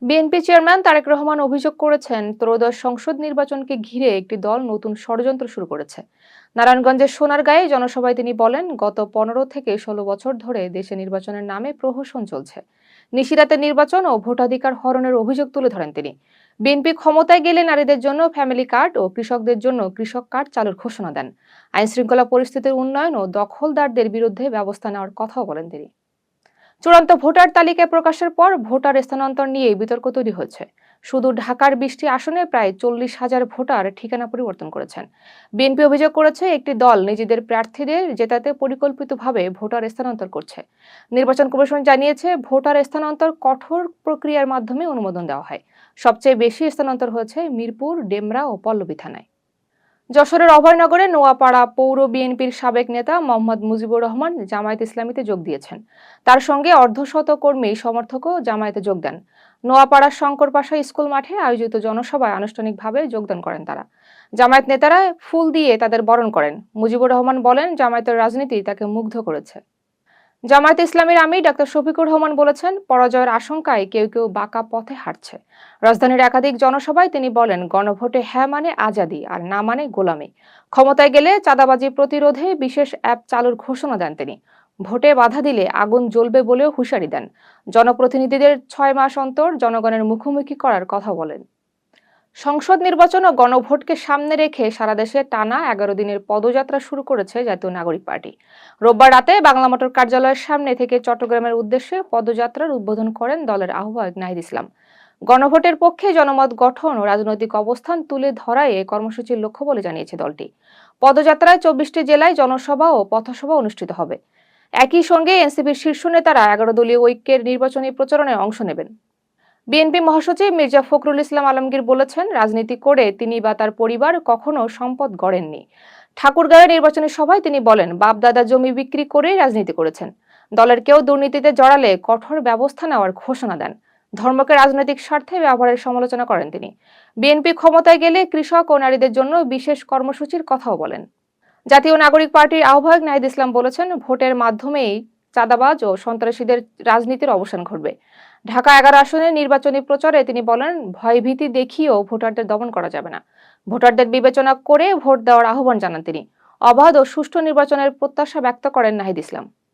BNP chairman Tarique Rahman অভিযোগ করেছেন, ত্রয়োদশ সংসদ নির্বাচনকে ঘিরে একটি দল নতুন ষড়যন্ত্র শুরু করেছে। নারায়ণগঞ্জের সোনারগাঁয়ে জনসভায় তিনি বলেন, গত 15 থেকে 16 বছর ধরে দেশে নির্বাচনের নামে প্রহসন চলছে। নিশিরাতে নির্বাচন ও ভোটাধিকার হরণের অভিযোগ তুলে ধরেন তিনি। বিএনপি ক্ষমতায় গেলে নারীদের জন্য ফ্যামিলি কার্ড ও কৃষকদের জন্য কৃষক কার্ড চালুর ঘোষণা দেন। আইন শৃঙ্খলা পরিস্থিতির উন্নয়ন ও দখলদারদের বিরুদ্ধে ব্যবস্থা নেওয়ার কথাও বলেন তিনি। চূড়ান্ত ভোটার তালিকা প্রকাশের পর ভোটার স্থানান্তর নিয়ে বিতর্ক তৈরি হয়েছে। শুধু ঢাকার 20টি আসনে প্রায় 40,000 ভোটার ঠিকানা পরিবর্তন করেছেন। বিএনপি অভিযোগ করেছে, একটি দল নিজেদের প্রার্থীদের জেতাতে পরিকল্পিতভাবে ভোটার স্থানান্তর করছে। নির্বাচন কমিশন জানিয়েছে, ভোটার স্থানান্তর কঠোর প্রক্রিয়ার মাধ্যমে অনুমোদন দেওয়া হয়। সবচেয়ে বেশি স্থানান্তর হয়েছে মিরপুর, ডেমরা ও পল্লবী থানায়। যশোরের অভয়নগরে নোয়াপাড়া পৌর বিএনপির সাবেক নেতা মোহাম্মদ মুজিবুর রহমান জামায়াত ইসলামীতে যোগ দিয়েছেন। তার সঙ্গে অর্ধশত কর্মী সমর্থকও জামায়াতে যোগ দেন। নোয়াপাড়ার শঙ্করপাশা স্কুল মাঠে আয়োজিত জনসভায় আনুষ্ঠানিকভাবে যোগদান করেন তারা। জামায়াত নেতারা ফুল দিয়ে তাদের বরণ করেন। মুজিবুর রহমান বলেন, জামায়াতের রাজনীতি তাকে মুগ্ধ করেছে। জামায়াতে ইসলামীর আমির ডাক্তার শফিকুর রহমান বলেছেন, পরাজয়ের আশঙ্কায় কেউ কেউ বাঁকা পথে হাঁটছে। রাজধানীর একাধিক জনসভায় তিনি বলেন, গণভোটে হ্যাঁ মানে আজাদি আর না মানে গোলামি। ক্ষমতায় গেলে চাঁদাবাজি প্রতিরোধে বিশেষ অ্যাপ চালুর ঘোষণা দেন তিনি। ভোটে বাধা দিলে আগুন জ্বলবে বলেও হুঁশিয়ারি দেন। জনপ্রতিনিধিদের 6 মাস অন্তর জনগণের মুখোমুখি করার কথা বলেন। সংসদ নির্বাচন ও গণভোটকে সামনে রেখে সারা দেশে টানা 11 দিনের পদযাত্রা শুরু করেছে জাতীয় নাগরিক পার্টি। রোববার রাতে বাংলা মোটর কার্যালয়ের সামনে থেকে চট্টগ্রামের উদ্দেশ্যে পদযাত্রার উদ্বোধন করেন দলের আহ্বায়ক নাহিদ ইসলাম। গণভোটের পক্ষে জনমত গঠন ও রাজনৈতিক অবস্থান তুলে ধরাই এই কর্মসূচির লক্ষ্য বলে জানিয়েছে দলটি। পদযাত্রায় 24টি জেলায় জনসভা ও পথসভা অনুষ্ঠিত হবে। একই সঙ্গে এনসিপির শীর্ষ নেতারা 11 দলীয় ঐক্যের নির্বাচনী প্রচারণায় অংশ নেবেন। বিএনপি মহাসচিব মির্জা ফখরুল ইসলাম আলমগীর বলেছেন, রাজনীতি করে তিনি বা তার পরিবার কখনো সম্পদ গড়েননি। ঠাকুরগাঁওয়ে নির্বাচনী সভায় তিনি বলেন, বাপ-দাদা জমি বিক্রি করেই রাজনীতি করেছেন। দলের কেউ দুর্নীতিতে জড়ালে কঠোর ব্যবস্থা নেওয়ার ঘোষণা দেন। ধর্মকে রাজনৈতিক স্বার্থে ব্যবহারের সমালোচনা করেন তিনি। বিএনপি ক্ষমতায় গেলে কৃষক ও নারীদের জন্য বিশেষ কর্মসূচির কথাও বলেন। জাতীয় নাগরিক পার্টির আহ্বায়ক নাহিদ ইসলাম বলেছেন, ভোটের মাধ্যমেই চাঁদাবাজ ও সন্ত্রাসীদের রাজনীতির অবসান ঘটবে। ঢাকা 11 আসনের নির্বাচনী প্রচারে তিনি বলেন, ভয়ভীতি দেখিয়েও ভোটারদের দমন করা যাবে না। ভোটারদের বিবেচনা করে ভোট দেওয়ার আহ্বান জানান তিনি। অবাধ ও সুষ্ঠু নির্বাচনের প্রত্যাশা ব্যক্ত করেন নাহিদ ইসলাম।